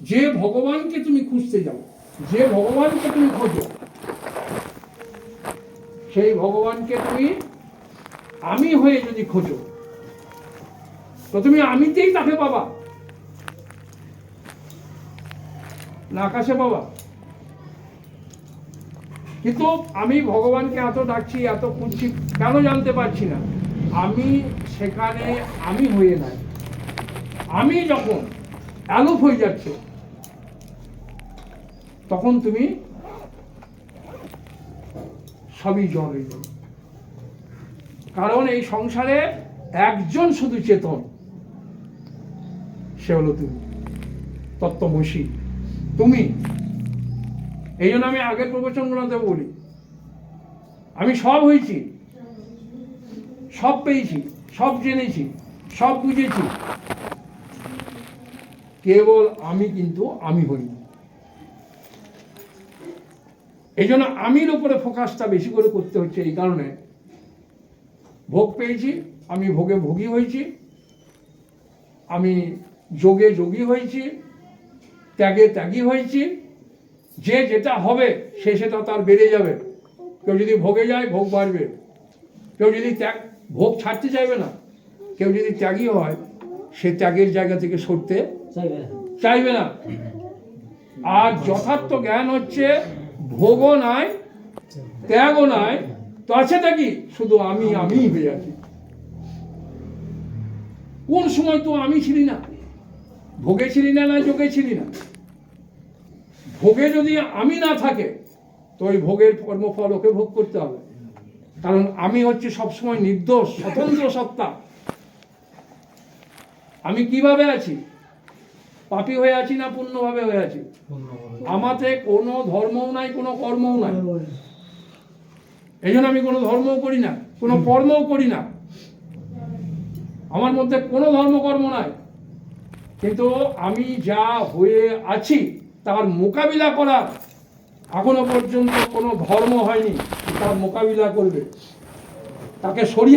যে ভগবানকে তুমি খুঁজতে যাও, যে ভগবানকে তুমি খোঁজো, সেই ভগবানকে তুমি আমি হয়ে যদি খোঁজো, তো তুমি আমিতেই তাকে পাবা না আকাশে পাবা। কিন্তু আমি ভগবানকে এত ডাকছি, এত খুঁজছি, কেন জানতে পারছি না? আমি সেখানে আমি হয়ে নাই। আমি যখন অ্যালোপ হয়ে যাচ্ছে, তখন তুমি সবই জড় হয়ে যাবে। কারণ এই সংসারে একজন শুধু চেতন, সে হলো তুমি, তত্ত্বমসি তুমি। এই জন্য আমি আগের প্রবচনগুলোতে বলি, আমি সব হয়েছি, সব পেয়েছি, সব জেনেছি, সব বুঝেছি, কেবল আমি কিন্তু আমি হইনি। এই জন্য আমির উপরে ফোকাসটা বেশি করে করতে হচ্ছে। এই কারণে ভোগ পেয়েছি, আমি ভোগে ভোগী হয়েছি, আমি যোগে যোগী হয়েছি, ত্যাগে ত্যাগী হয়েছি। যে যেটা হবে সে সেটা তার বেড়ে যাবে। কেউ যদি ভোগে যায়, ভোগ বাড়বে। কেউ যদি ভোগ ছাড়তে চাইবে না। কেউ যদি ত্যাগী হয়, সে ত্যাগের জায়গা থেকে সরতে চাইবে না। আর যথার্থ জ্ঞান হচ্ছে ভোগও নাই, ত্যাগও নাই, তো আছেটা কি? শুধু আমি আমি হয়ে আছি। কোন সময় তো আমি ছিলি না, ভোগে ছিলি না, না যোগে ছিলি না। ভোগে যদি আমি না থাকে, তো ওই ভোগের কর্মফল ওকে ভোগ করতে হবে। কারণ আমি হচ্ছে সবসময় নির্দোষ স্বতন্ত্র সত্তা। আমি কিভাবে আছি? পাপী হয়ে আছি না পুণ্যভাবে হয়ে আছি? আমাতে কোনো ধর্মও নাই, কোনো কর্মও নাই। এই জন্য আমি কোনো ধর্মও করি না, কোনো কর্মও করি না। আমার মধ্যে কোনো ধর্মকর্ম নাই। কিন্তু আমি যা হয়ে আছি তার মোকাবিলা করার এখনো পর্যন্ত কোনো ধর্ম হয়নি তার মোকাবিলা করবে, তাকে সরিয়ে